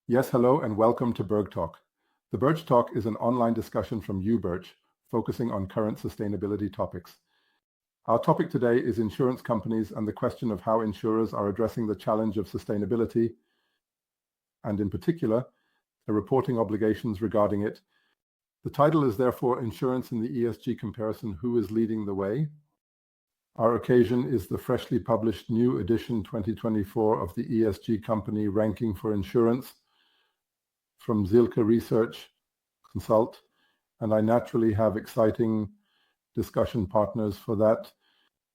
Yes, hello and welcome to BirchTalk. The BirchTalk is an online discussion from UBIRCH focusing on current sustainability topics. Our topic today is insurance companies and the question of how insurers are addressing the challenge of sustainability, and in particular, the reporting obligations regarding it. The title is therefore Insurance in the ESG Comparison: Who is Leading the Way? Our occasion is the freshly published new edition 2024 of the ESG Company Ranking for Insurance from Zielke Research Consult, and I naturally have exciting discussion partners for that.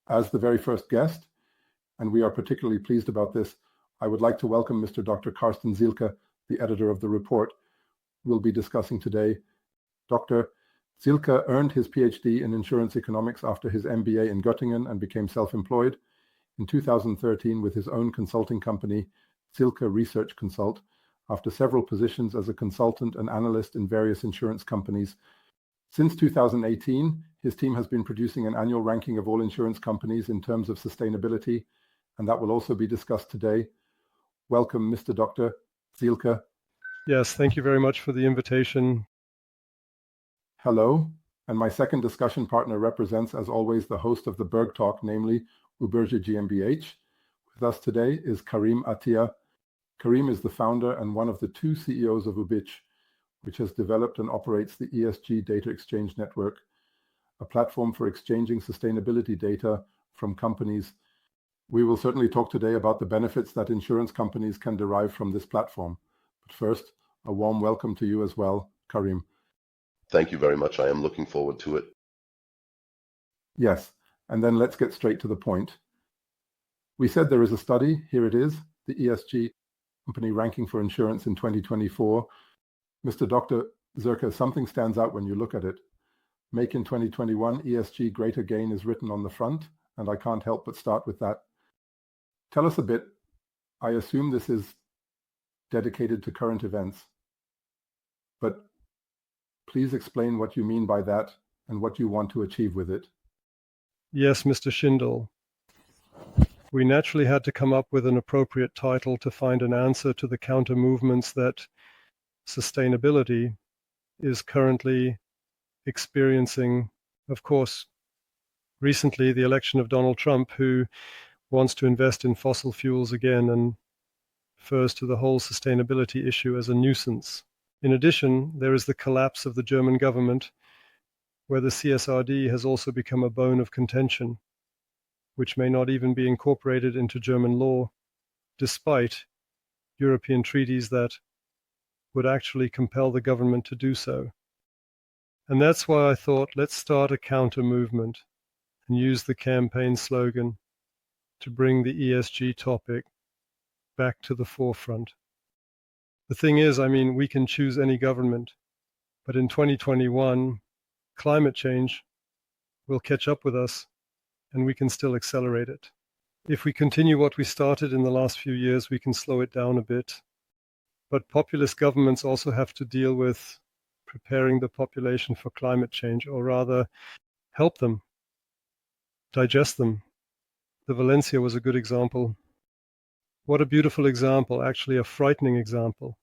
As the very first guest, and we are particularly pleased about this, I would like to welcome Mr. Dr. Carsten Zielke, the editor of the report we'll be discussing today. Dr. Zielke earned his PhD in insurance economics after his MBA in Göttingen and became self-employed in 2013 with his own consulting company, Zielke Research Consult, after several positions as a consultant and analyst in various insurance companies. Since 2018, his team has been producing an annual ranking of all insurance companies in terms of sustainability, and that will also be discussed today. Welcome, Mr. Dr. Zielke. Yes, thank you very much for the invitation. Hello, and my second discussion partner represents, as always, the host of the BirchTalk, namely UBIRCH GmbH. With us today is Karim Attia. Karim is the founder and one of the two CEOs of UBIRCH, which has developed and operates the ESG Data Exchange Network, a platform for exchanging sustainability data from companies. We will certainly talk today about the benefits that insurance companies can derive from this platform. But first, a warm welcome to you as well, Karim. Thank you very much. I am looking forward to it. Yes, and then let's get straight to the point. We said there is a study, here it is, the ESG Company Ranking for Insurance in 2024. Mr. Dr. Zielke, something stands out when you look at it. Make in 2021, ESG Greater Gain is written on the front, and I can't help but start with that. Tell us a bit. I assume this is dedicated to current events, but please explain what you mean by that and what you want to achieve with it. Yes, Mr. Schindel. We naturally had to come up with an appropriate title to find an answer to the counter movements that sustainability is currently experiencing. Of course, recently the election of Donald Trump, who wants to invest in fossil fuels again and refers to the whole sustainability issue as a nuisance. In addition, there is the collapse of the German government, where the CSRD has also become a bone of contention, which may not even be incorporated into German law, despite European treaties that would actually compel the government to do so. And that's why I thought, let's start a counter movement and use the campaign slogan to bring the ESG topic back to the forefront. The thing is, we can choose any government, but in 2021, climate change will catch up with us, and we can still accelerate it. If we continue what we started in the last few years, we can slow it down a bit. But populist governments also have to deal with preparing the population for climate change, or rather help them, digest them. The Valencia was a good example. What a beautiful example, actually a frightening example,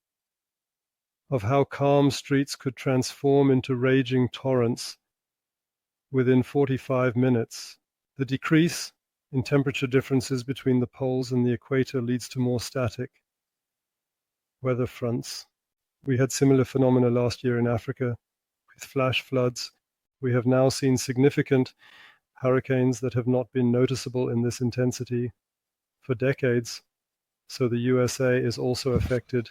of how calm streets could transform into raging torrents within 45 minutes. The decrease in temperature differences between the poles and the equator leads to more static weather fronts. We had similar phenomena last year in Africa with flash floods. We have now seen significant hurricanes that have not been noticeable in this intensity for decades. So the USA is also affected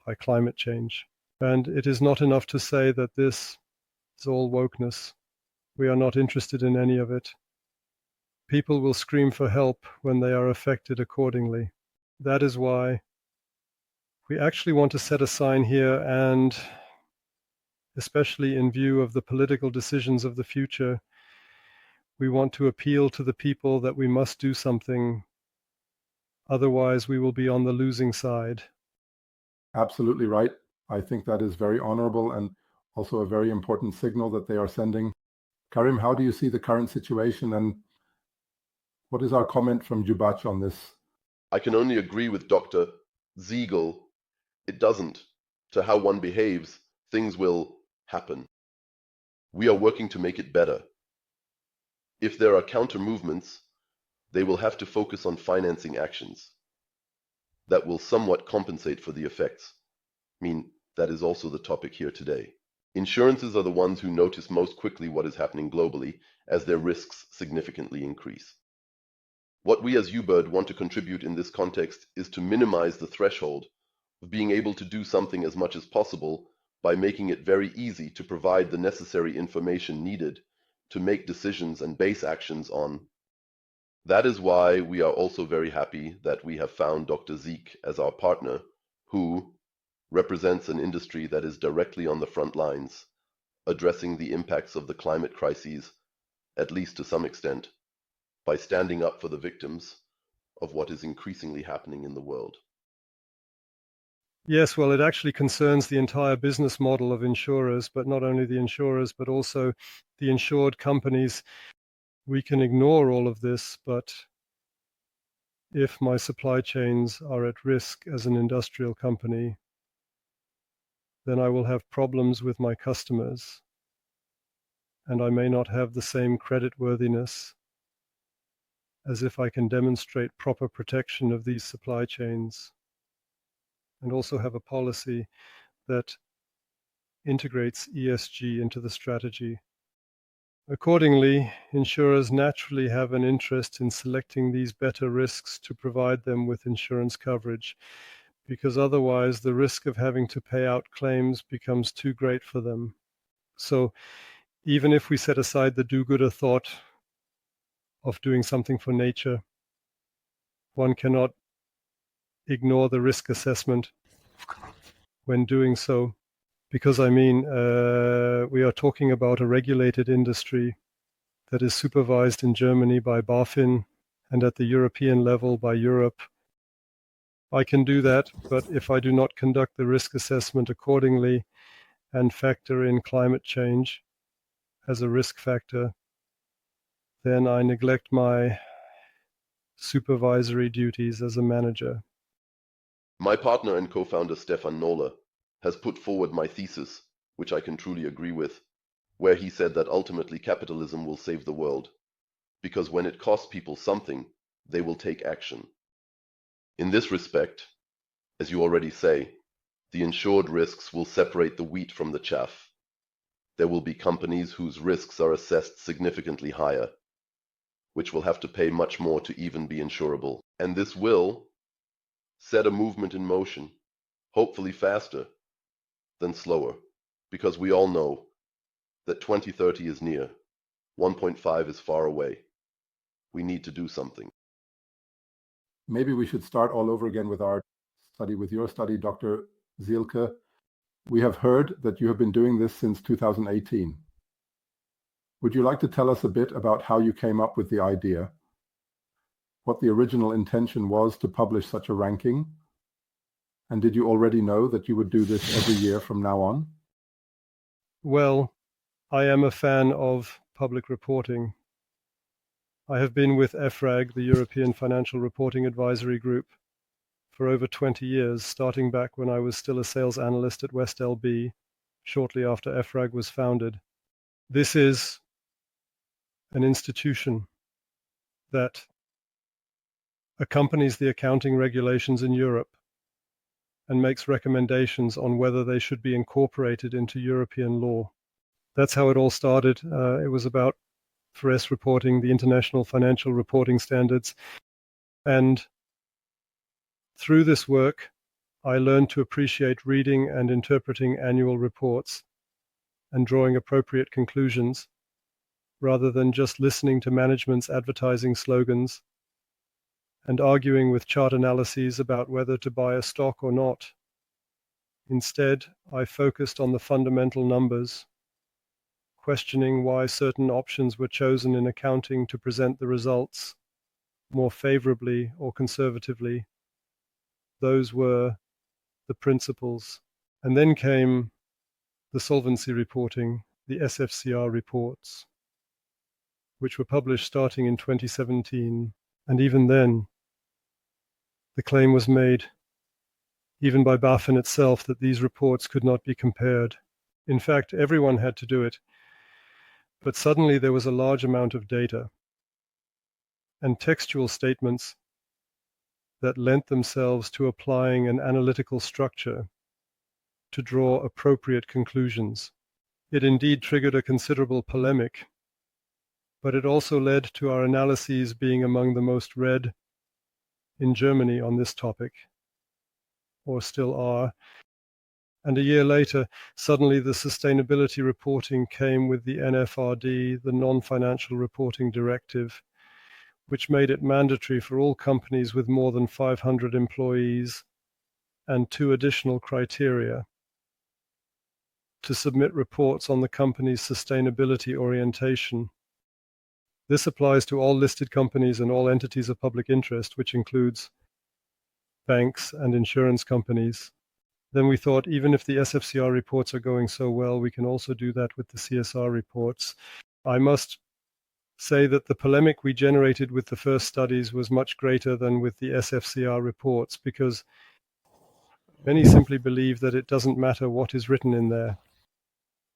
by climate change. And it is not enough to say that this is all wokeness. We are not interested in any of it. People will scream for help when they are affected accordingly. That is why we actually want to set a sign here, and especially in view of the political decisions of the future, we want to appeal to the people that we must do something. Otherwise, we will be on the losing side. Absolutely right. I think that is very honorable and also a very important signal that they are sending. Karim, how do you see the current situation, and what is our comment from UBIRCH on this? I can only agree with Dr. Ziegel it doesn't, to how one behaves, things will happen. We are working to make it better. If there are counter movements, they will have to focus on financing actions that will somewhat compensate for the effects. That is also the topic here today. Insurances are the ones who notice most quickly what is happening globally as their risks significantly increase. What we as UBIRCH want to contribute in this context is to minimize the threshold of being able to do something as much as possible by making it very easy to provide the necessary information needed to make decisions and base actions on. That is why we are also very happy that we have found Dr. Zielke as our partner, who represents an industry that is directly on the front lines, addressing the impacts of the climate crises, at least to some extent, by standing up for the victims of what is increasingly happening in the world. Yes, well, it actually concerns the entire business model of insurers, but not only the insurers, but also the insured companies. We can ignore all of this, but if my supply chains are at risk as an industrial company, then I will have problems with my customers, and I may not have the same creditworthiness as if I can demonstrate proper protection of these supply chains, and also have a policy that integrates ESG into the strategy. Accordingly, insurers naturally have an interest in selecting these better risks to provide them with insurance coverage, because otherwise the risk of having to pay out claims becomes too great for them. So even if we set aside the do-gooder thought of doing something for nature, one cannot ignore the risk assessment when doing so, because we are talking about a regulated industry that is supervised in Germany by BaFin and at the European level by Europe. I can do that, but if I do not conduct the risk assessment accordingly and factor in climate change as a risk factor, then I neglect my supervisory duties as a manager. My partner and co-founder Stefan Nohle has put forward my thesis, which I can truly agree with, where he said that ultimately capitalism will save the world, because when it costs people something, they will take action. In this respect, as you already say, the insured risks will separate the wheat from the chaff. There will be companies whose risks are assessed significantly higher, which will have to pay much more to even be insurable. And this will set a movement in motion, hopefully faster than slower, because we all know that 2030 is near, 1.5 is far away. We need to do something. Maybe we should start all over again with our study, with your study, Dr. Zielke. We have heard that you have been doing this since 2018. Would you like to tell us a bit about how you came up with the idea, what the original intention was to publish such a ranking, and did you already know that you would do this every year from now on? Well, I am a fan of public reporting. I have been with EFRAG, the European Financial Reporting Advisory Group, for over 20 years, starting back when I was still a sales analyst at West LB, shortly after EFRAG was founded. This is an institution that accompanies the accounting regulations in Europe and makes recommendations on whether they should be incorporated into European law. That's how it all started. It was about FRS reporting, the International Financial Reporting Standards. And through this work, I learned to appreciate reading and interpreting annual reports and drawing appropriate conclusions, rather than just listening to management's advertising slogans and arguing with chart analyses about whether to buy a stock or not. Instead, I focused on the fundamental numbers, questioning why certain options were chosen in accounting to present the results more favorably or conservatively. Those were the principles. And then came the solvency reporting, the SFCR reports, which were published starting in 2017. And even then, the claim was made even by BaFin itself, that these reports could not be compared. In fact, everyone had to do it. But suddenly there was a large amount of data and textual statements that lent themselves to applying an analytical structure to draw appropriate conclusions. It indeed triggered a considerable polemic, but it also led to our analyses being among the most read in Germany on this topic, or still are. And a year later, suddenly the sustainability reporting came with the NFRD, the Non-Financial Reporting Directive, which made it mandatory for all companies with more than 500 employees and 2 additional criteria to submit reports on the company's sustainability orientation. This applies to all listed companies and all entities of public interest, which includes banks and insurance companies. Then we thought, even if the SFCR reports are going so well, we can also do that with the CSR reports. I must say that the polemic we generated with the first studies was much greater than with the SFCR reports, because many simply believe that it doesn't matter what is written in there.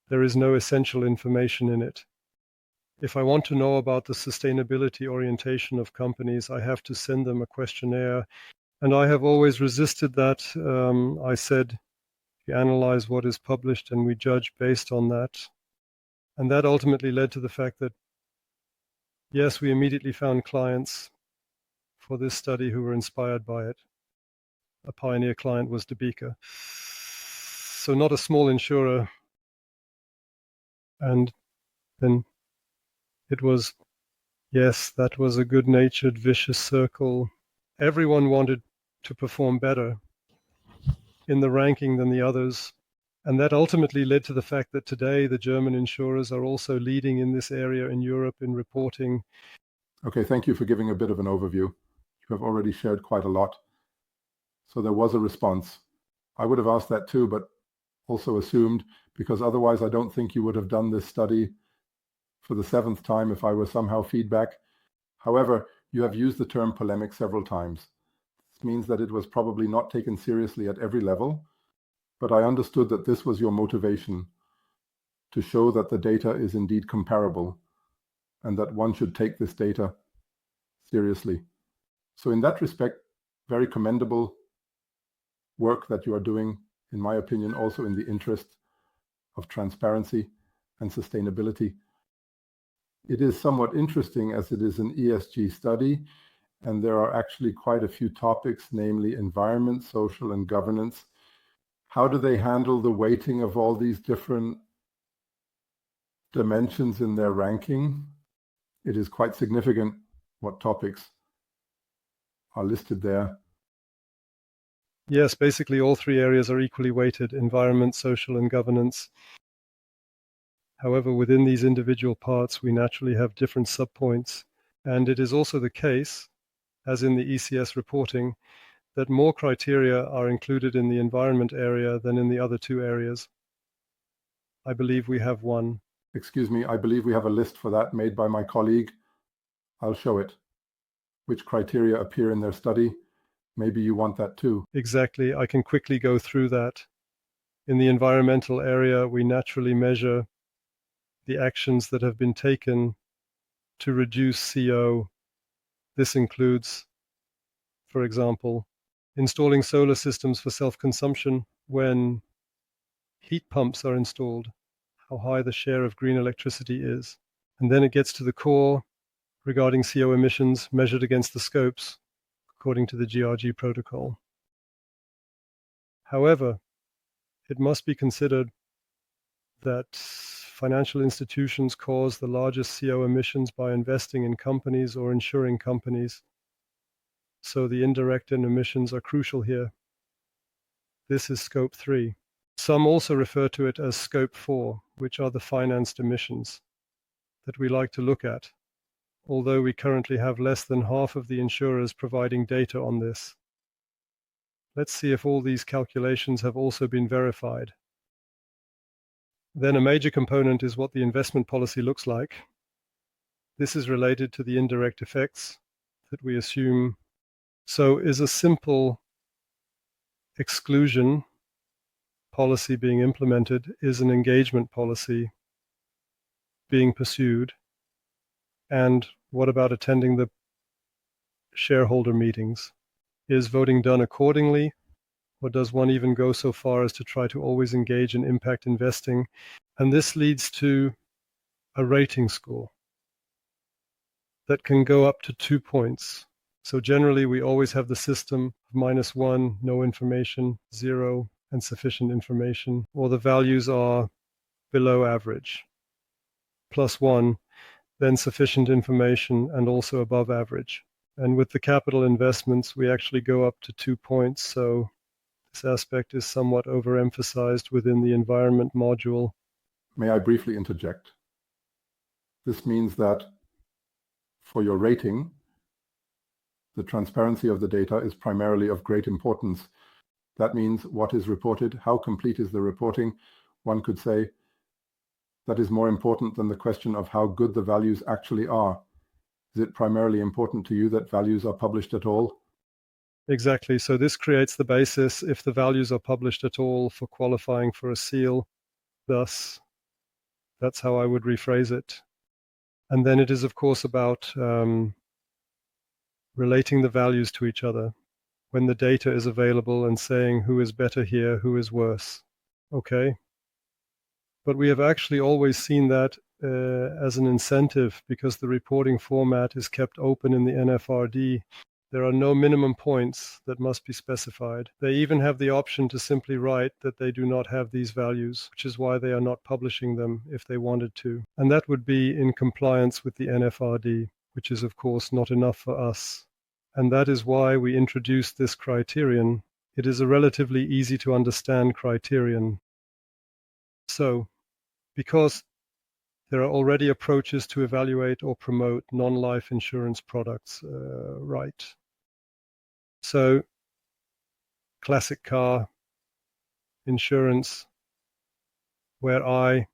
There is no essential information in it. If I want to know about the sustainability orientation of companies, I have to send them a questionnaire. And I have always resisted that. I said, we analyze what is published and we judge based on that. And that ultimately led to the fact that, yes, we immediately found clients for this study who were inspired by it. A pioneer client was BirchTalk. So not a small insurer. And then it was, yes, that was a good-natured, vicious circle. Everyone wanted to perform better in the ranking than the others. And that ultimately led to the fact that today the German insurers are also leading in this area in Europe in reporting. Okay, thank you for giving a bit of an overview. You have already shared quite a lot. So there was a response. I would have asked that too, but also assumed, because otherwise I don't think you would have done this study for the 7th time if I were somehow feedback. However, you have used the term polemic several times. This means that it was probably not taken seriously at every level, but I understood that this was your motivation, to show that the data is indeed comparable and that one should take this data seriously. So in that respect, very commendable work that you are doing, in my opinion, also in the interest of transparency and sustainability. It is somewhat interesting as it is an ESG study, and there are actually quite a few topics, namely environment, social, and governance. How do they handle the weighting of all these different dimensions in their ranking? It is quite significant what topics are listed there. Yes, basically all 3 areas are equally weighted: environment, social, and governance. However, within these individual parts, we naturally have different subpoints. And it is also the case, as in the ECS reporting, that more criteria are included in the environment area than in the other 2 areas. I believe we have one. Excuse me, I believe we have a list for that made by my colleague. I'll show it. Which criteria appear in their study? Maybe you want that too. Exactly. I can quickly go through that. In the environmental area, we naturally measure the actions that have been taken to reduce CO. This includes, for example, installing solar systems for self-consumption when heat pumps are installed, how high the share of green electricity is. And then it gets to the core regarding CO emissions measured against the scopes, according to the GRG protocol. However, it must be considered that financial institutions cause the largest CO emissions by investing in companies or insuring companies. So the indirect emissions are crucial here. This is scope 3. Some also refer to it as scope 4, which are the financed emissions that we like to look at, although we currently have less than half of the insurers providing data on this. Let's see if all these calculations have also been verified. Then a major component is what the investment policy looks like. This is related to the indirect effects that we assume. So is a simple exclusion policy being implemented is an engagement policy being pursued? And what about attending the shareholder meetings? Is voting done accordingly? Or does one even go so far as to try to always engage in impact investing? And this leads to a rating score that can go up to 2 points. So generally, we always have the system of -1, no information, 0, and sufficient information, or the values are below average, +1, then sufficient information, and also above average. And with the capital investments, we actually go up to 2 points. So this aspect is somewhat overemphasized within the environment module. May I briefly interject? This means that for your rating, the transparency of the data is primarily of great importance. That means what is reported, how complete is the reporting. One could say that is more important than the question of how good the values actually are. Is it primarily important to you that values are published at all? Exactly. So this creates the basis, if the values are published at all, for qualifying for a seal. Thus, that's how I would rephrase it. And then it is, of course, about relating the values to each other when the data is available and saying who is better here, who is worse. Okay. But we have actually always seen that as an incentive, because the reporting format is kept open in the NFRD. There are no minimum points that must be specified. They even have the option to simply write that they do not have these values, which is why they are not publishing them if they wanted to. And that would be in compliance with the NFRD, which is of course not enough for us. And that is why we introduced this criterion. It is a relatively easy to understand criterion. So, because there are already approaches to evaluate or promote non-life insurance products, right? So, classic car insurance, where I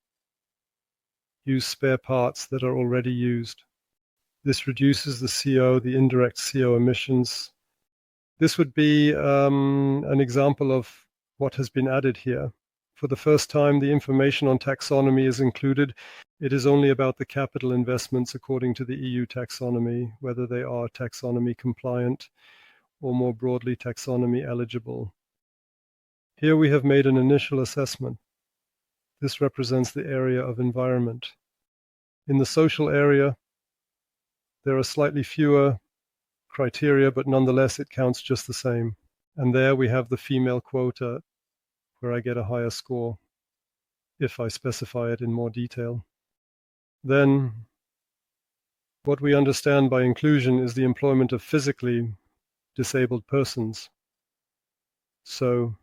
use spare parts that are already used. This reduces the CO, the indirect CO emissions. This would be an example of what has been added here. For the first time, the information on taxonomy is included. It is only about the capital investments according to the EU taxonomy, whether they are taxonomy compliant or more broadly taxonomy eligible. Here we have made an initial assessment. This represents the area of environment. In the social area, there are slightly fewer criteria, but nonetheless it counts just the same. And there we have the female quota, where I get a higher score if I specify it in more detail. Then what we understand by inclusion is the employment of physically disabled persons. So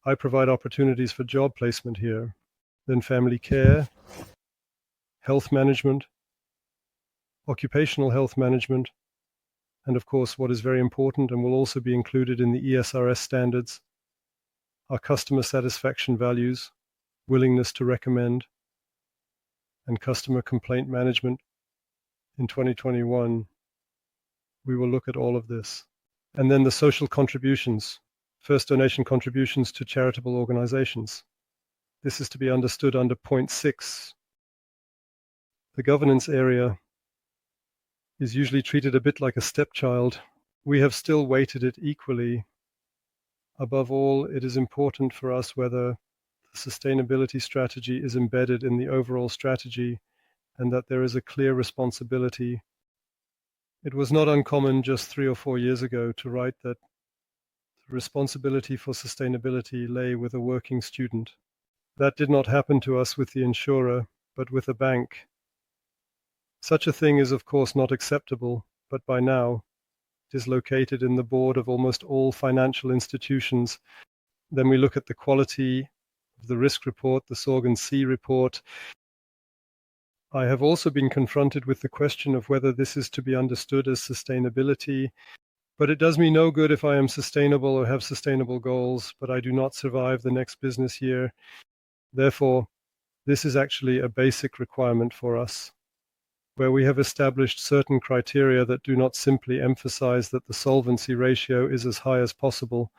I provide opportunities for job placement here. Then family care, health management, occupational health management, and of course what is very important and will also be included in the ESRS standards are customer satisfaction values, willingness to recommend, and customer complaint management. In 2021, we will look at all of this. And then the social contributions, first donation contributions to charitable organizations. This is to be understood under point 6. The governance area is usually treated a bit like a stepchild. We have still weighted it equally. Above all, it is important for us whether the sustainability strategy is embedded in the overall strategy and that there is a clear responsibility. It was not uncommon just 3 or 4 years ago to write that the responsibility for sustainability lay with a working student. That did not happen to us with the insurer, but with a bank. Such a thing is of course not acceptable, but by now it is located in the board of almost all financial institutions. Then we look at the quality of the risk report, the Sorgen C report. I have also been confronted with the question of whether this is to be understood as sustainability, but it does me no good if I am sustainable or have sustainable goals, but I do not survive the next business year. Therefore, this is actually a basic requirement for us, where we have established certain criteria that do not simply emphasize that the solvency ratio is as high as possible,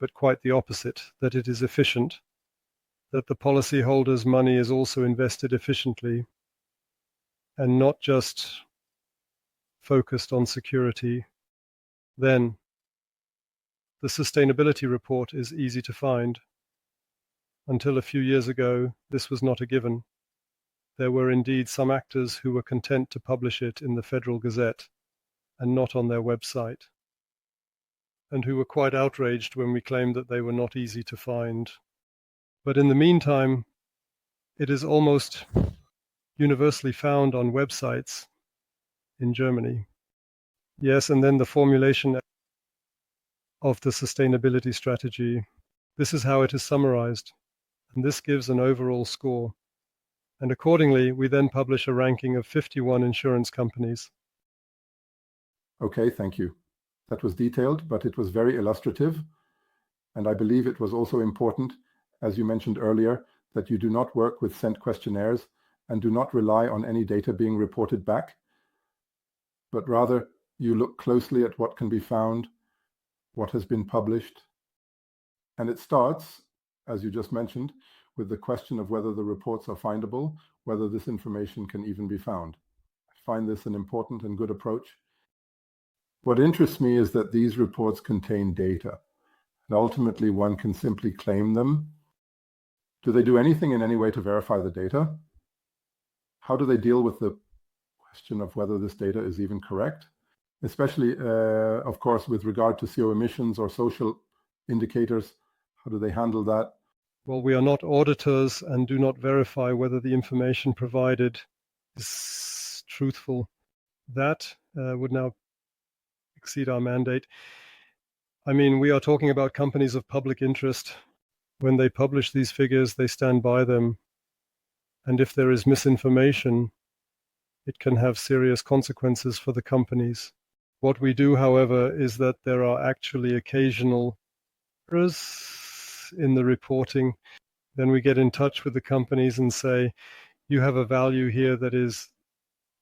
but quite the opposite, that it is efficient, that the policyholders' money is also invested efficiently and not just focused on security. Then the sustainability report is easy to find. Until a few years ago, this was not a given. There were indeed some actors who were content to publish it in the Federal Gazette and not on their website, and who were quite outraged when we claimed that they were not easy to find. But in the meantime, it is almost universally found on websites in Germany. Yes, and then the formulation of the sustainability strategy. This is how it is summarized, and this gives an overall score. And accordingly, we then publish a ranking of 51 insurance companies. Okay, thank you. That was detailed, but it was very illustrative. And I believe it was also important, as you mentioned earlier, that you do not work with sent questionnaires and do not rely on any data being reported back, but rather you look closely at what can be found, what has been published. And it starts, as you just mentioned, with the question of whether the reports are findable, whether this information can even be found. I find this an important and good approach. What interests me is that these reports contain data, and ultimately one can simply claim them. Do they do anything in any way to verify the data? How do they deal with the question of whether this data is even correct? Especially, of course, with regard to CO emissions or social indicators, how do they handle that? Well, we are not auditors and do not verify whether the information provided is truthful. That would now exceed our mandate. I mean, we are talking about companies of public interest. When they publish these figures, they stand by them. And if there is misinformation, it can have serious consequences for the companies. What we do, however, is that there are actually occasional errors in the reporting. Then we get in touch with the companies and say, you have a value here that is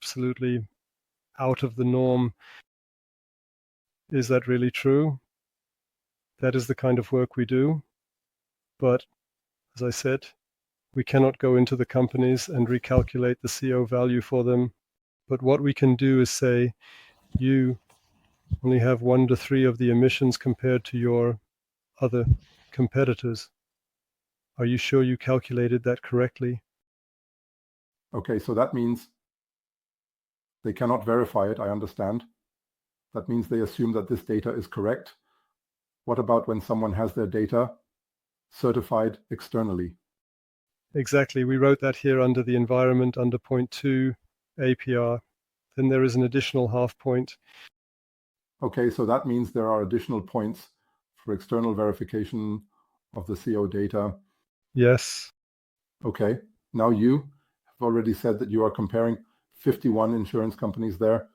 absolutely out of the norm. Is that really true? That is the kind of work we do. But as I said, we cannot go into the companies and recalculate the CO value for them. But what we can do is say, you only have 1 to 3 of the emissions compared to your other competitors. Are you sure you calculated that correctly? Okay, so that means they cannot verify it, I understand. That means they assume that this data is correct. What about when someone has their data certified externally? Exactly. We wrote that here under the environment, under point 2, APR. Then there is an additional half point. Okay, so that means there are additional points for external verification of the CO data. Yes. Okay, now you have already said that you are comparing 51 insurance companies there.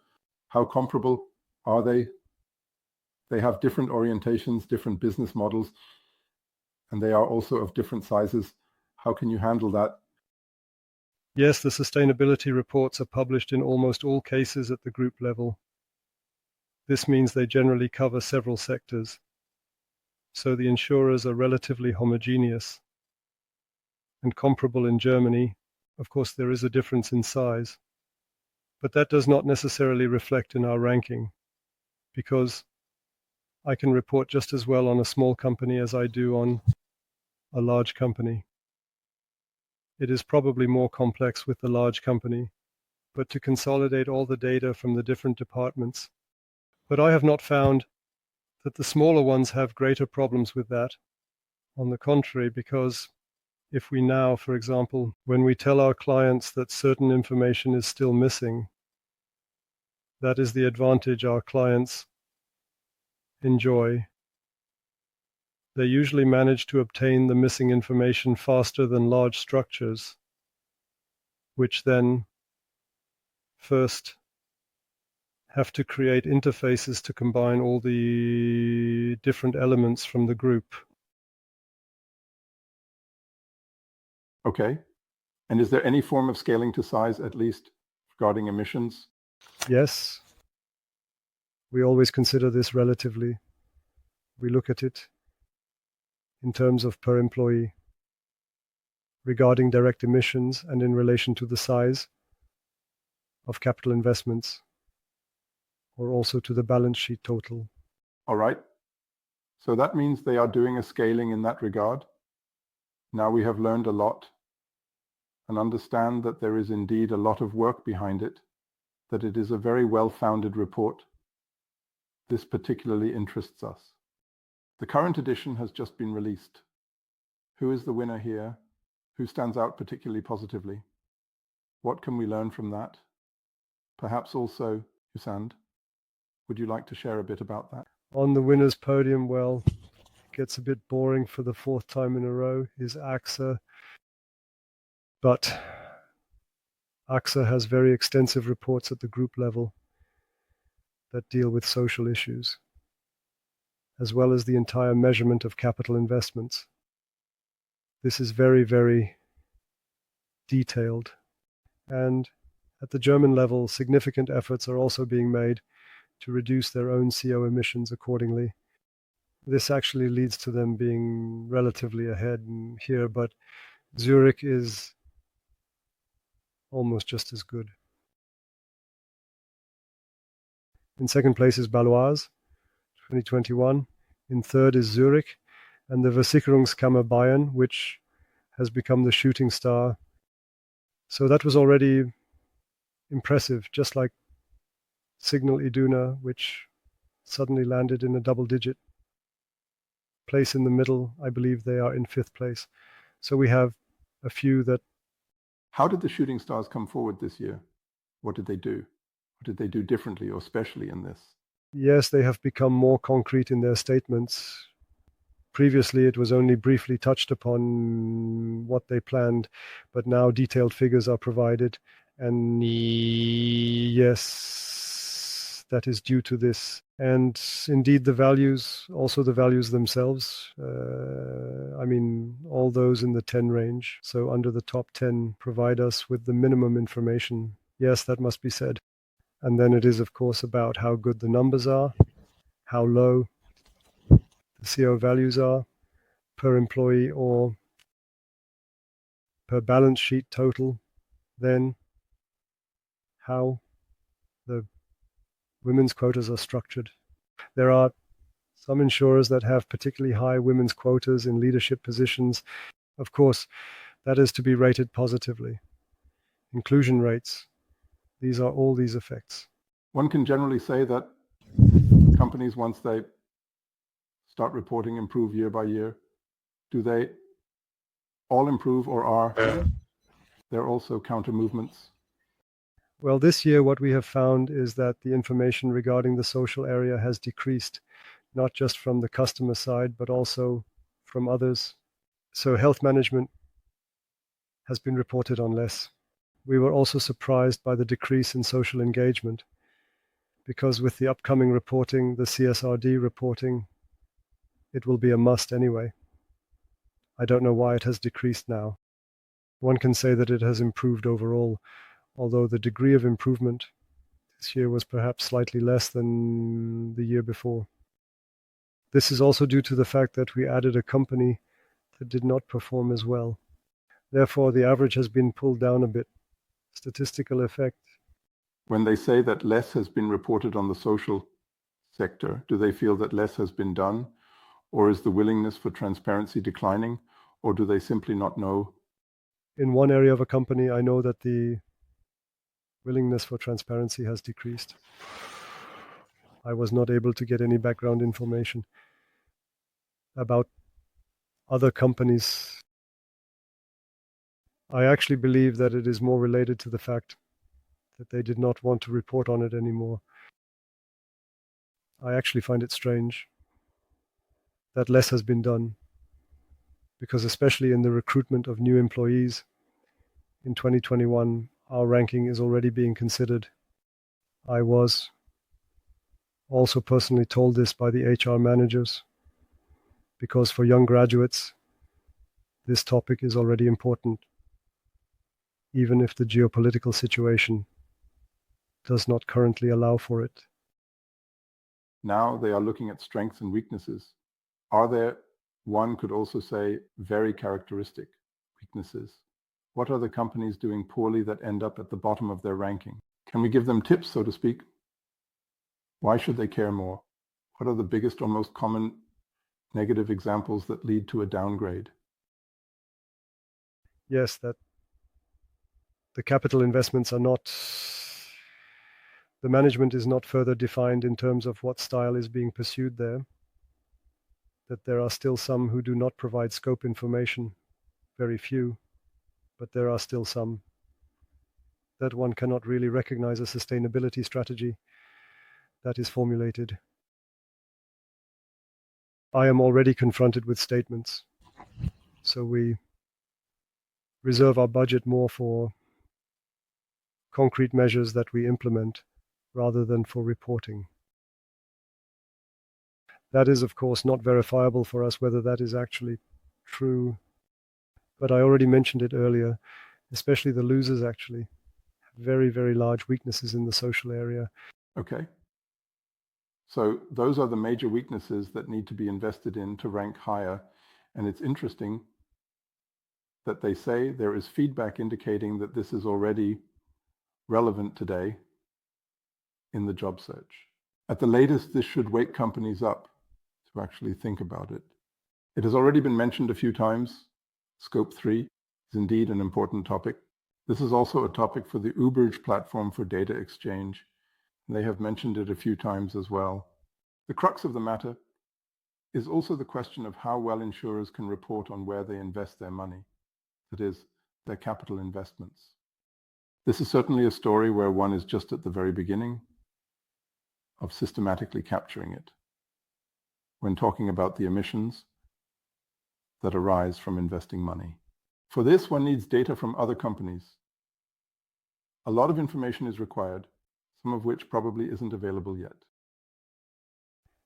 How comparable are they? They have different orientations, different business models, and they are also of different sizes. How can you handle that? Yes, the sustainability reports are published in almost all cases at the group level. This means they generally cover several sectors. So the insurers are relatively homogeneous and comparable in Germany. Of course, there is a difference in size, but that does not necessarily reflect in our ranking, because I can report just as well on a small company as I do on a large company. It is probably more complex with the large company, but to consolidate all the data from the different departments. But I have not found that the smaller ones have greater problems with that. On the contrary, because if we now, for example, when we tell our clients that certain information is still missing, that is the advantage our clients enjoy. They usually manage to obtain the missing information faster than large structures, which then first have to create interfaces to combine all the different elements from the group. Okay. And is there any form of scaling to size, at least regarding emissions? Yes. We always consider this relatively. We look at it in terms of per employee, regarding direct emissions and in relation to the size of capital investments, or also to the balance sheet total. All right. So that means they are doing a scaling in that regard. Now we have learned a lot and understand that there is indeed a lot of work behind it, that it is a very well-founded report. This particularly interests us. The current edition has just been released. Who is the winner here? Who stands out particularly positively? What can we learn from that? Perhaps also, Husand, would you like to share a bit about that? On the winner's podium, well, it gets a bit boring for the fourth time in a row, is AXA. But AXA has very extensive reports at the group level that deal with social issues, as well as the entire measurement of capital investments. This is very, very detailed. And at the German level, significant efforts are also being made to reduce their own CO emissions accordingly. This actually leads to them being relatively ahead here, but Zurich is almost just as good. In second place is Baloise, 2021. In third is Zurich, and the Versicherungskammer Bayern, which has become the shooting star. So that was already impressive, just like Signal Iduna, which suddenly landed in a double-digit place in the middle. I believe they are in fifth place. So we have a few that... How did the shooting stars come forward this year? What did they do? What did they do differently or specially in this? Yes, they have become more concrete in their statements. Previously, it was only briefly touched upon what they planned, but now detailed figures are provided. And yes, that is due to this. And indeed, the values, also the values themselves, I mean, all those in the 10 range, so under the top 10, provide us with the minimum information. Yes, that must be said. And then it is, of course, about how good the numbers are, how low the CO values are per employee or per balance sheet total, then how the women's quotas are structured. There are some insurers that have particularly high women's quotas in leadership positions. Of course, that is to be rated positively. Inclusion rates, these are all these effects. One can generally say that companies, once they start reporting, improve year by year. Do they all improve, or are there also counter movements? Well, this year what we have found is that the information regarding the social area has decreased, not just from the customer side, but also from others. So health management has been reported on less. We were also surprised by the decrease in social engagement, because with the upcoming reporting, the CSRD reporting, it will be a must anyway. I don't know why it has decreased now. One can say that it has improved overall, although the degree of improvement this year was perhaps slightly less than the year before. This is also due to the fact that we added a company that did not perform as well. Therefore, the average has been pulled down a bit. Statistical effect. When they say that less has been reported on the social sector, do they feel that less has been done? Or is the willingness for transparency declining? Or do they simply not know? In one area of a company, I know that the willingness for transparency has decreased. I was not able to get any background information about other companies. I actually believe that it is more related to the fact that they did not want to report on it anymore. I actually find it strange that less has been done, because especially in the recruitment of new employees in 2021, our ranking is already being considered. I was also personally told this by the HR managers, because for young graduates, this topic is already important, even if the geopolitical situation does not currently allow for it. Now they are looking at strengths and weaknesses. Are there one could also say very characteristic weaknesses. What are the companies doing poorly that end up at the bottom of their ranking? Can we give them tips, so to speak? Why should they care more? What are the biggest or most common negative examples that lead to a downgrade? Yes, that the capital investments are not, the management is not further defined in terms of what style is being pursued there, that there are still some who do not provide scope information, very few, but there are still some, that one cannot really recognize a sustainability strategy that is formulated. I am already confronted with statements, so we reserve our budget more for concrete measures that we implement rather than for reporting. That is, of course, not verifiable for us whether that is actually true, but I already mentioned it earlier, especially the losers actually have very, very large weaknesses in the social area. Okay. So those are the major weaknesses that need to be invested in to rank higher. And it's interesting that they say there is feedback indicating that this is already relevant today in the job search. At the latest, this should wake companies up to actually think about it. It has already been mentioned a few times. Scope 3 is indeed an important topic. This is also a topic for the UBIRCH platform for data exchange. They have mentioned it a few times as well. The crux of the matter is also the question of how well insurers can report on where they invest their money, that is, their capital investments. This is certainly a story where one is just at the very beginning of systematically capturing it when talking about the emissions that arise from investing money. For this, one needs data from other companies. A lot of information is required, some of which probably isn't available yet.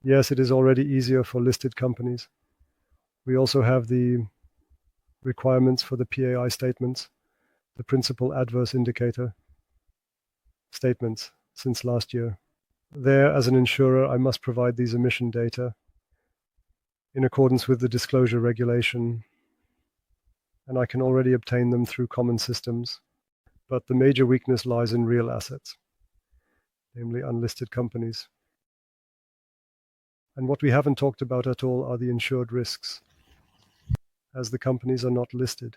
Yes, it is already easier for listed companies. We also have the requirements for the PAI statements, the principal adverse indicator statements since last year. There, as an insurer, I must provide these emission data in accordance with the disclosure regulation, and I can already obtain them through common systems. But the major weakness lies in real assets, namely unlisted companies. And what we haven't talked about at all are the insured risks. As the companies are not listed,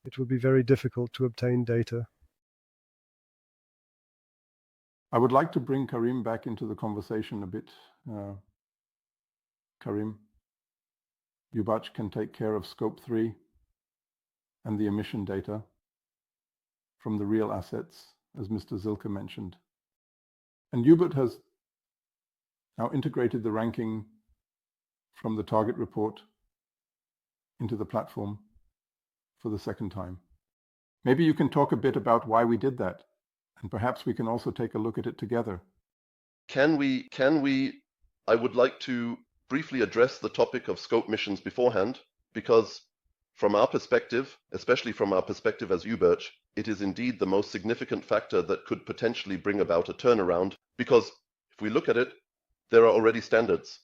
it will be very difficult to obtain data. I would like to bring Karim back into the conversation a bit. Karim, UBIRCH can take care of Scope 3 and the emission data from the real assets, as Mr. Zielke mentioned. And UBIRCH has now integrated the ranking from the target report into the platform for the second time. Maybe you can talk a bit about why we did that, and perhaps we can also take a look at it together. I would like to briefly address the topic of scope missions beforehand, because from our perspective, especially from our perspective as UBIRCH, it is indeed the most significant factor that could potentially bring about a turnaround, because if we look at it, there are already standards.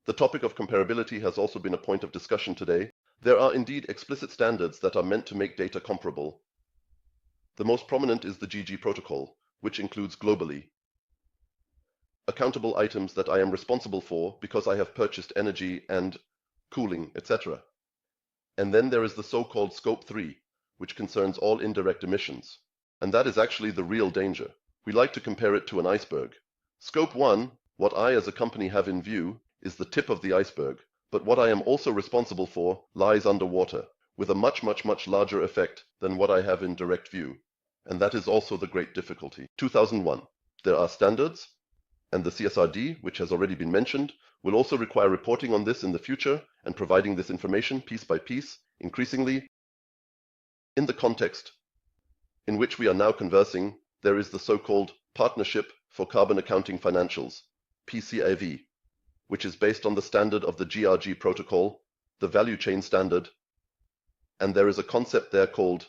The topic of comparability has also been a point of discussion today. There are indeed explicit standards that are meant to make data comparable. The most prominent is the GG protocol, which includes globally accountable items that I am responsible for because I have purchased energy and cooling, etc. And then there is the so-called Scope 3, which concerns all indirect emissions. And that is actually the real danger. We like to compare it to an iceberg. Scope 1, what I as a company have in view, is the tip of the iceberg. But what I am also responsible for lies underwater, with a much larger effect than what I have in direct view. And that is also the great difficulty. 2001. There are standards, and the CSRD, which has already been mentioned, will also require reporting on this in the future and providing this information piece by piece, increasingly. In the context in which we are now conversing, there is the so-called Partnership for Carbon Accounting Financials, PCAV, which is based on the standard of the GRG protocol, the value chain standard, and there is a concept there called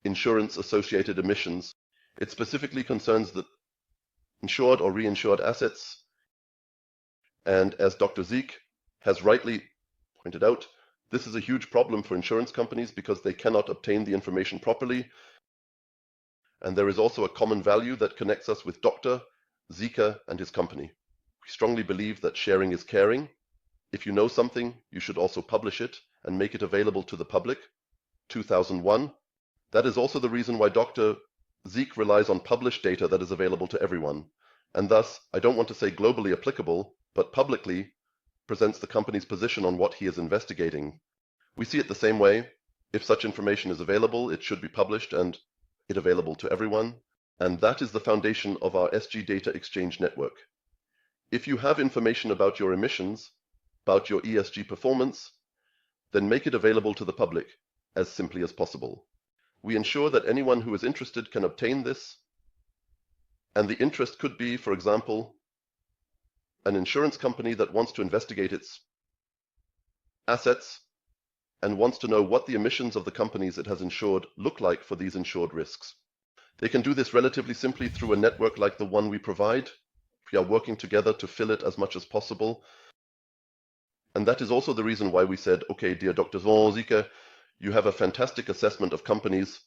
insurance-associated emissions. It specifically concerns the insured or reinsured assets, and as Dr. Zielke has rightly pointed out, this is a huge problem for insurance companies because they cannot obtain the information properly. And there is also a common value that connects us with Dr. Zielke and his company. We strongly believe that sharing is caring. If you know something, you should also publish it and make it available to the public. 2001. That is also the reason why Dr. Zielke relies on published data that is available to everyone. And thus, I don't want to say globally applicable, but publicly presents the company's position on what he is investigating. We see it the same way. If such information is available, it should be published and it available to everyone. And that is the foundation of our SG Data Exchange Network. If you have information about your emissions, about your ESG performance, then make it available to the public as simply as possible. We ensure that anyone who is interested can obtain this, and the interest could be, for example, an insurance company that wants to investigate its assets and wants to know what the emissions of the companies it has insured look like for these insured risks. They can do this relatively simply through a network like the one we provide. We are working together to fill it as much as possible. And that is also the reason why we said, okay, dear Dr. Zielke, you have a fantastic assessment of companies,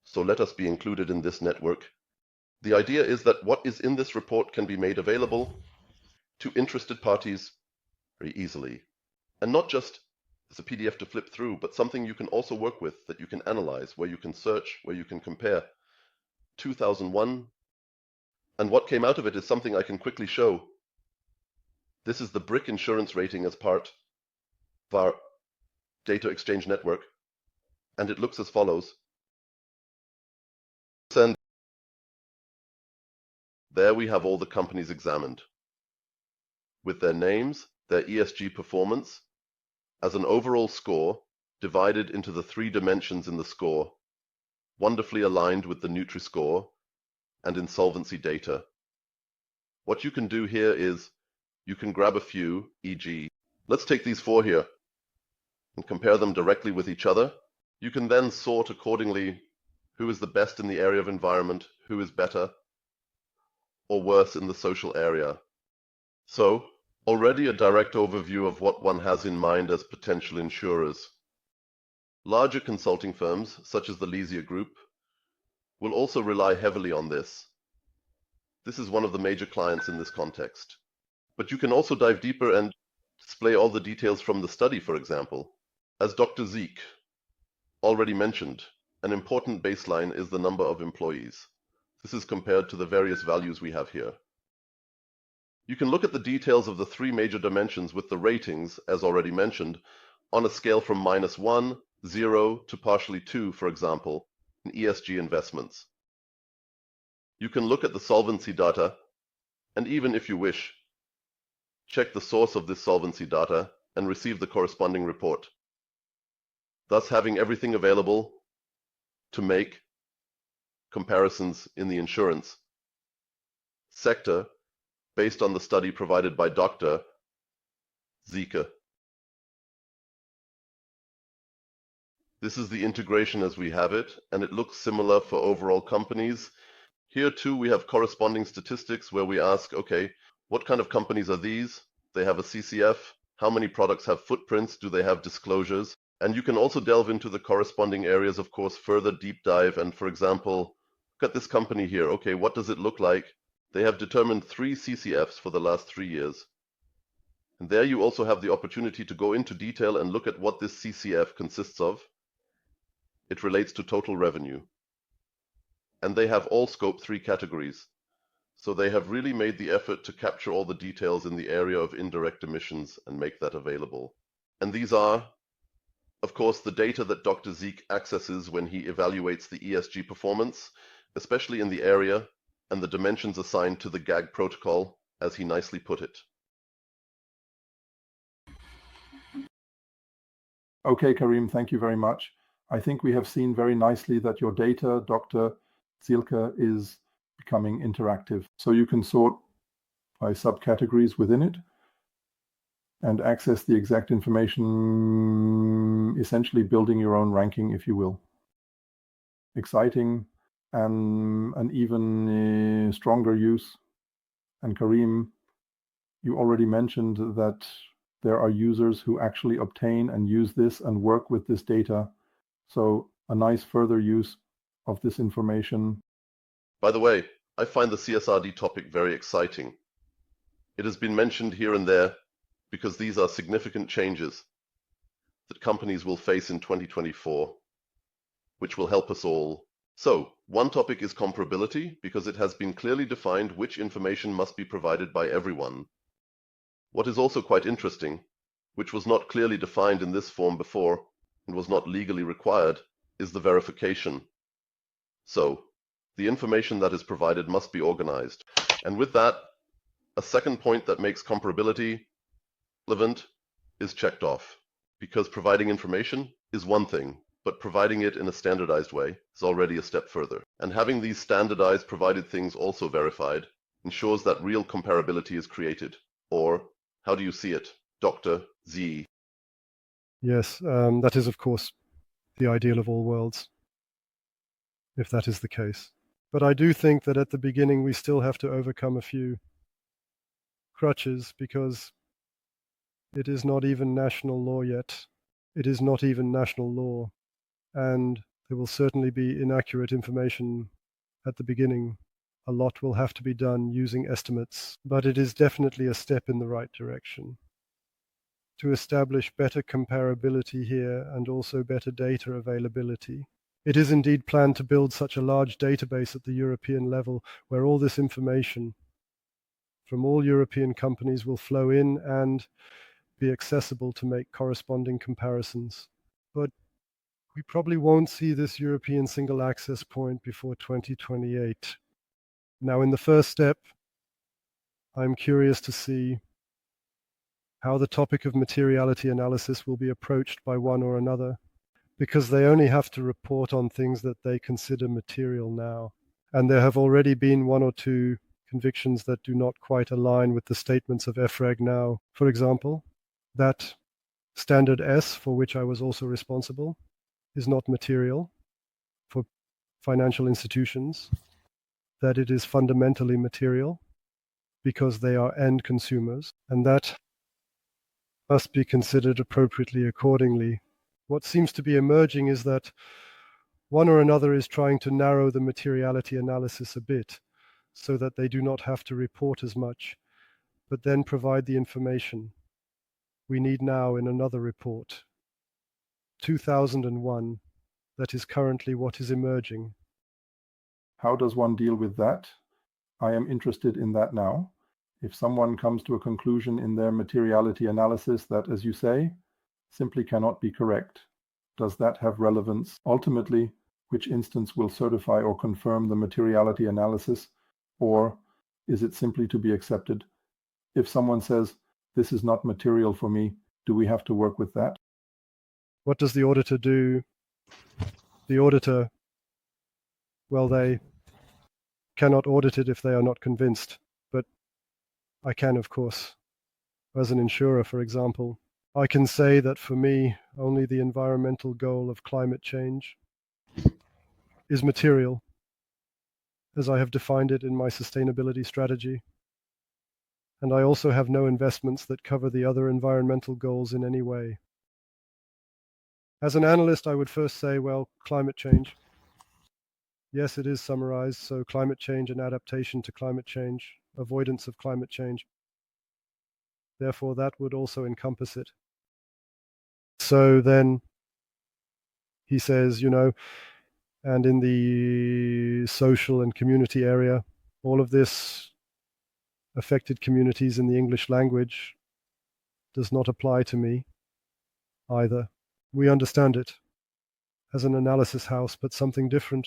so let us be included in this network. The idea is that what is in this report can be made available to interested parties very easily. And not just as a PDF to flip through, but something you can also work with, that you can analyze, where you can search, where you can compare. 2001. And what came out of it is something I can quickly show. This is the BRIC insurance rating as part of our data exchange network. And it looks as follows. And there we have all the companies examined, with their names, their ESG performance, as an overall score divided into the 3 dimensions in the score, wonderfully aligned with the Nutri-Score and insolvency data. What you can do here is you can grab a few, e.g., let's take these 4 here and compare them directly with each other. You can then sort accordingly who is the best in the area of environment, who is better or worse in the social area. So, already a direct overview of what one has in mind as potential insurers. Larger consulting firms, such as the Lesia Group, will also rely heavily on this. This is one of the major clients in this context. But you can also dive deeper and display all the details from the study, for example. As Dr. Zielke already mentioned, an important baseline is the number of employees. This is compared to the various values we have here. You can look at the details of the 3 major dimensions with the ratings, as already mentioned, on a scale from -1, 0 to partially 2, for example, in ESG investments. You can look at the solvency data, and even if you wish, check the source of this solvency data and receive the corresponding report, thus having everything available to make comparisons in the insurance sector based on the study provided by Dr. Zielke. This is the integration as we have it, and it looks similar for overall companies. Here too we have corresponding statistics where we ask, okay, what kind of companies are these? They have a CCF. How many products have footprints? Do they have disclosures? And you can also delve into the corresponding areas, of course, further deep dive. And for example, look at this company here. Okay, what does it look like? They have determined 3 CCFs for the last 3 years. And there you also have the opportunity to go into detail and look at what this CCF consists of. It relates to total revenue. And they have all scope 3 categories. So they have really made the effort to capture all the details in the area of indirect emissions and make that available. And these are, of course, the data that Dr. Zielke accesses when he evaluates the ESG performance, especially in the area and the dimensions assigned to the GAG protocol, as he nicely put it. Okay, Karim, thank you very much. I think we have seen very nicely that your data, Dr. Zielke, is becoming interactive. So you can sort by subcategories within it and access the exact information, essentially building your own ranking, if you will. Exciting and an even stronger use. And Karim, you already mentioned that there are users who actually obtain and use this and work with this data. So a nice further use of this information. By the way, I find the CSRD topic very exciting. It has been mentioned here and there because these are significant changes that companies will face in 2024, which will help us all. So, one topic is comparability, because it has been clearly defined which information must be provided by everyone. What is also quite interesting, which was not clearly defined in this form before and was not legally required, is the verification. So, the information that is provided must be organized. And with that, a second point that makes comparability relevant is checked off, because providing information is one thing, but providing it in a standardized way is already a step further. And having these standardized provided things also verified ensures that real comparability is created. Or, how do you see it, Dr. Z? Yes, that is, of course, the ideal of all worlds, if that is the case. But I do think that at the beginning we still have to overcome a few crutches, because it is not even national law yet. It is not even national law. And there will certainly be inaccurate information at the beginning. A lot will have to be done using estimates, but it is definitely a step in the right direction to establish better comparability here and also better data availability. It is indeed planned to build such a large database at the European level where all this information from all European companies will flow in and be accessible to make corresponding comparisons. But we probably won't see this European single access point before 2028. Now, in the first step, I'm curious to see how the topic of materiality analysis will be approached by one or another, because they only have to report on things that they consider material now. And there have already been one or two convictions that do not quite align with the statements of EFRAG now. For example, that standard S, for which I was also responsible, is not material for financial institutions, that it is fundamentally material because they are end consumers, and that must be considered appropriately accordingly. What seems to be emerging is that one or another is trying to narrow the materiality analysis a bit so that they do not have to report as much, but then provide the information we need now in another report, 2001, that is currently what is emerging. How does one deal with that? I am interested in that now. If someone comes to a conclusion in their materiality analysis that, as you say, simply cannot be correct, does that have relevance? Ultimately, which instance will certify or confirm the materiality analysis, or is it simply to be accepted? If someone says, this is not material for me, do we have to work with that? What does the auditor do? The auditor, well, they cannot audit it if they are not convinced, but I can, of course. As an insurer, for example, I can say that for me, only the environmental goal of climate change is material, as I have defined it in my sustainability strategy. And I also have no investments that cover the other environmental goals in any way. As an analyst, I would first say, well, climate change. Yes, it is summarized, so climate change and adaptation to climate change, avoidance of climate change. Therefore, that would also encompass it. So then he says, and in the social and community area, all of this affected communities in the English language does not apply to me either. We understand it as an analysis house, but something different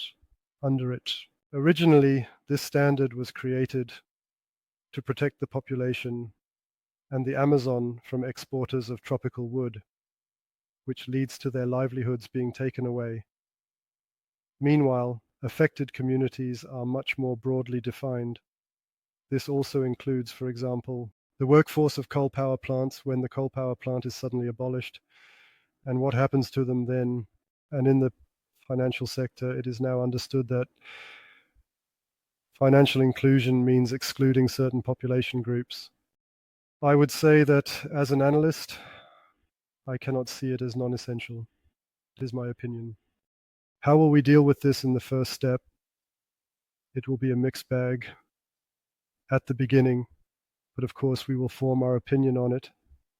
under it. Originally, this standard was created to protect the population and the Amazon from exporters of tropical wood, which leads to their livelihoods being taken away. Meanwhile, affected communities are much more broadly defined. This also includes, for example, the workforce of coal power plants when the coal power plant is suddenly abolished, and what happens to them then. And in the financial sector, it is now understood that financial inclusion means excluding certain population groups. I would say that as an analyst, I cannot see it as non-essential. It is my opinion. How will we deal with this in the first step? It will be a mixed bag at the beginning, but of course we will form our opinion on it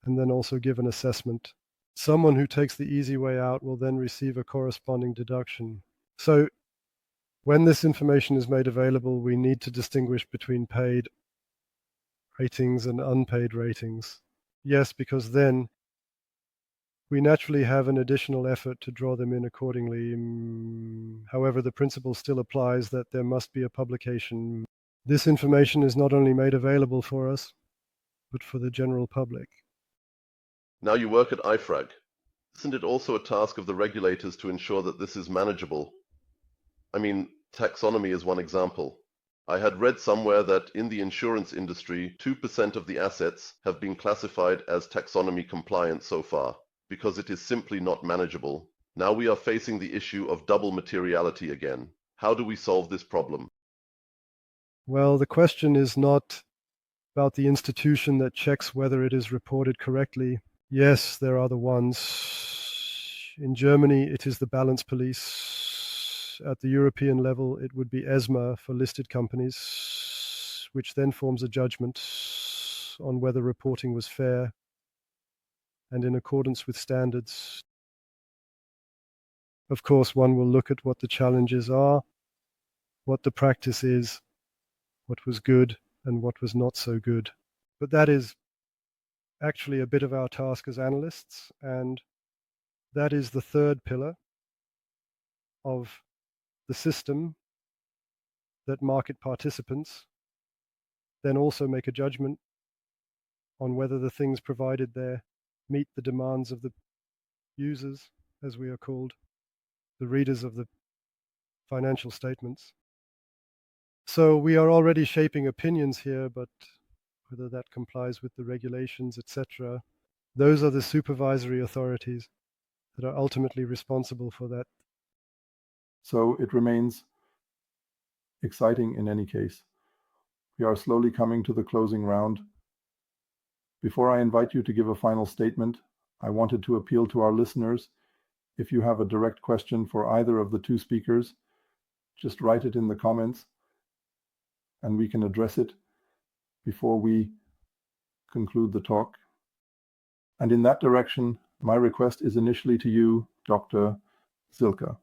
and then also give an assessment. Someone who takes the easy way out will then receive a corresponding deduction. So when this information is made available, we need to distinguish between paid ratings and unpaid ratings. Yes, because then we naturally have an additional effort to draw them in accordingly. However, the principle still applies that there must be a publication. This information is not only made available for us, but for the general public. Now you work at IFRAG. Isn't it also a task of the regulators to ensure that this is manageable? I mean, taxonomy is one example. I had read somewhere that in the insurance industry, 2% of the assets have been classified as taxonomy compliant so far, because it is simply not manageable. Now we are facing the issue of double materiality again. How do we solve this problem? Well, the question is not about the institution that checks whether it is reported correctly. Yes, there are the ones. In Germany, it is the balance police. At the European level, it would be ESMA for listed companies, which then forms a judgment on whether reporting was fair and in accordance with standards. Of course, one will look at what the challenges are, what the practice is, what was good and what was not so good. But that is actually a bit of our task as analysts, and that is the third pillar of the system, that market participants then also make a judgment on whether the things provided there meet the demands of the users, as we are called, the readers of the financial statements. So we are already shaping opinions here, but whether that complies with the regulations, etc., those are the supervisory authorities that are ultimately responsible for that. So it remains exciting in any case. We are slowly coming to the closing round. Before I invite you to give a final statement, I wanted to appeal to our listeners. If you have a direct question for either of the two speakers, just write it in the comments and we can address it before we conclude the talk. And in that direction, my request is initially to you, Dr. Zielke.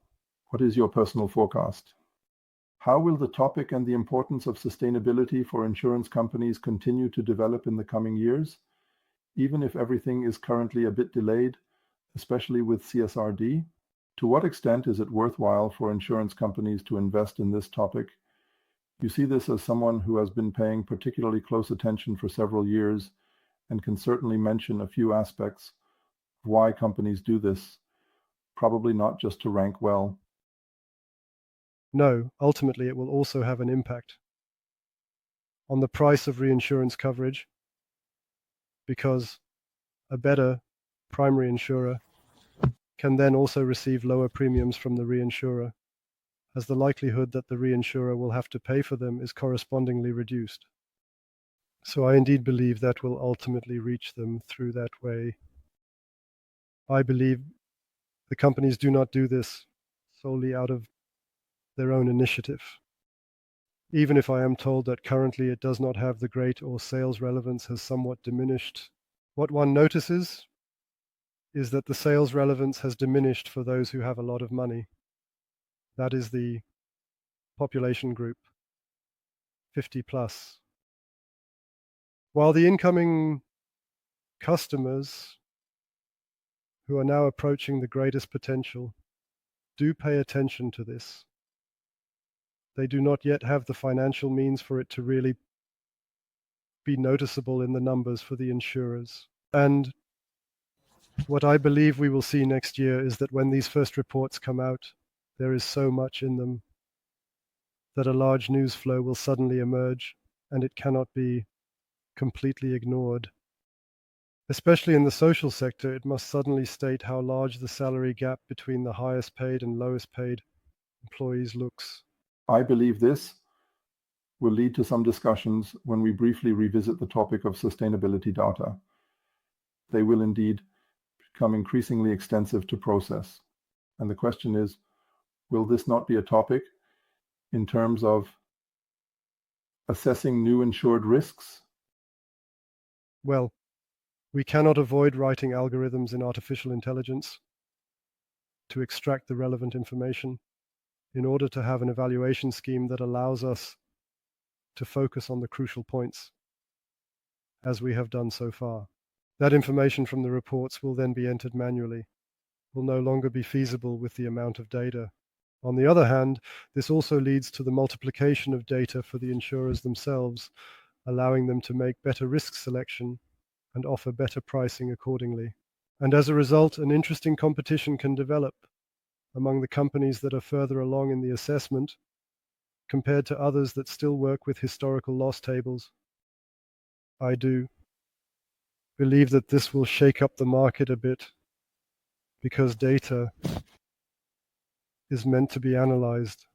What is your personal forecast? How will the topic and the importance of sustainability for insurance companies continue to develop in the coming years, even if everything is currently a bit delayed, especially with CSRD? To what extent is it worthwhile for insurance companies to invest in this topic? You see this as someone who has been paying particularly close attention for several years and can certainly mention a few aspects of why companies do this, probably not just to rank well. No, ultimately it will also have an impact on the price of reinsurance coverage, because a better primary insurer can then also receive lower premiums from the reinsurer, as the likelihood that the reinsurer will have to pay for them is correspondingly reduced. So I indeed believe that will ultimately reach them through that way. I believe the companies do not do this solely out of their own initiative. Even if I am told that currently it does not have the great or sales relevance has somewhat diminished, what one notices is that the sales relevance has diminished for those who have a lot of money. That is the population group, 50 plus. While the incoming customers who are now approaching the greatest potential do pay attention to this, they do not yet have the financial means for it to really be noticeable in the numbers for the insurers. And what I believe we will see next year is that when these first reports come out, there is so much in them that a large news flow will suddenly emerge, and it cannot be completely ignored. Especially in the social sector, it must suddenly state how large the salary gap between the highest paid and lowest paid employees looks. I believe this, will lead to some discussions when we briefly revisit the topic of sustainability data. They will indeed become increasingly extensive to process. And the question is, will this not be a topic in terms of assessing new insured risks? Well, we cannot avoid writing algorithms in artificial intelligence to extract the relevant information in order to have an evaluation scheme that allows us to focus on the crucial points, as we have done so far. That information from the reports will then be entered manually, will no longer be feasible with the amount of data. On the other hand, this also leads to the multiplication of data for the insurers themselves, allowing them to make better risk selection and offer better pricing accordingly. And as a result, an interesting competition can develop among the companies that are further along in the assessment compared to others that still work with historical loss tables. I do believe that this will shake up the market a bit because data is meant to be analyzed.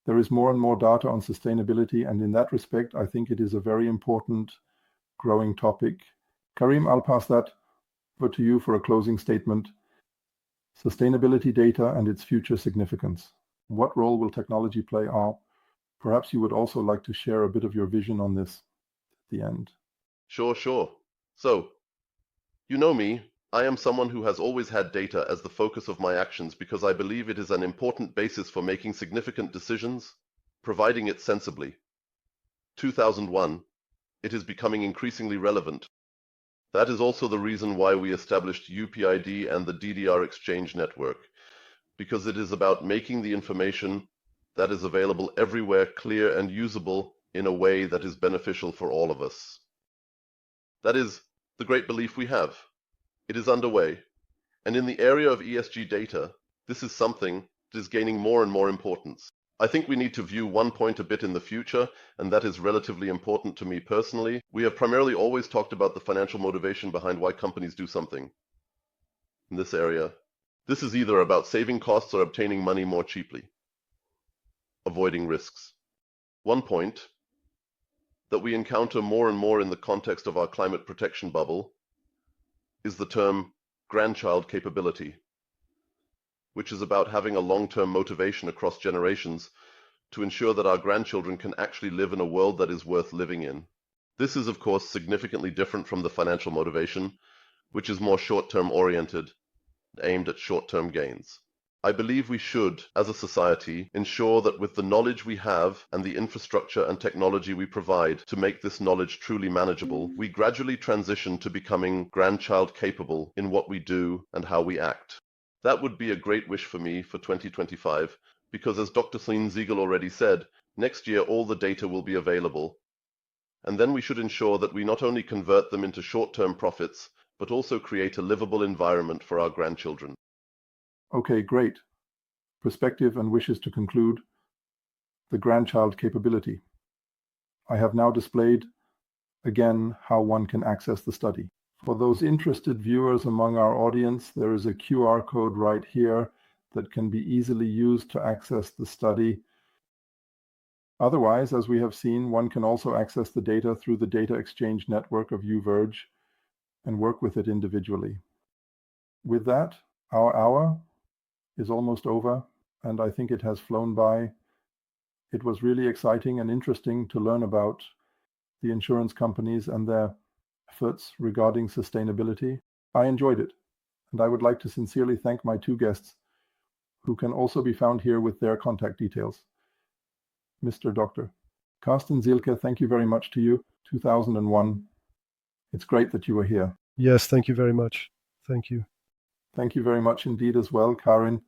There is more and more data on sustainability, and in that respect, I think it is a very important growing topic. Karim, I'll pass that over to you for a closing statement. Sustainability data and its future significance. What role will technology play? Perhaps you would also like to share a bit of your vision on this at the end. Sure. So, you know me, I am someone who has always had data as the focus of my actions because I believe it is an important basis for making significant decisions, providing it sensibly. 2001, it is becoming increasingly relevant. That is also the reason why we established UPID and the DDR Exchange Network, because it is about making the information that is available everywhere clear and usable in a way that is beneficial for all of us. That is the great belief we have. It is underway, and in the area of ESG data, this is something that is gaining more and more importance. I think we need to view one point a bit in the future, and that is relatively important to me personally. We have primarily always talked about the financial motivation behind why companies do something. In this area, this is either about saving costs or obtaining money more cheaply, avoiding risks. One point that we encounter more and more in the context of our climate protection bubble is the term grandchild capability, which is about having a long-term motivation across generations to ensure that our grandchildren can actually live in a world that is worth living in. This is, of course, significantly different from the financial motivation, which is more short-term oriented, aimed at short-term gains. I believe we should, as a society, ensure that with the knowledge we have and the infrastructure and technology we provide to make this knowledge truly manageable, we gradually transition to becoming grandchild capable in what we do and how we act. That would be a great wish for me for 2025, because as Dr. Zielke already said, next year all the data will be available. And then we should ensure that we not only convert them into short-term profits, but also create a livable environment for our grandchildren. Okay, great. Perspective and wishes to conclude. The grandchild capability. I have now displayed again how one can access the study. For those interested viewers among our audience, there is a QR code right here that can be easily used to access the study. Otherwise, as we have seen, one can also access the data through the data exchange network of UBIRCH and work with it individually. With that, our hour is almost over, and I think it has flown by. It was really exciting and interesting to learn about the insurance companies and their efforts regarding sustainability. I enjoyed it, and I would like to sincerely thank my two guests, who can also be found here with their contact details. Mr. Dr. Carsten Zielke, thank you very much to you. 2001. It's great that you were here. Yes, thank you very much. Thank you. Thank you very much indeed as well, Karin.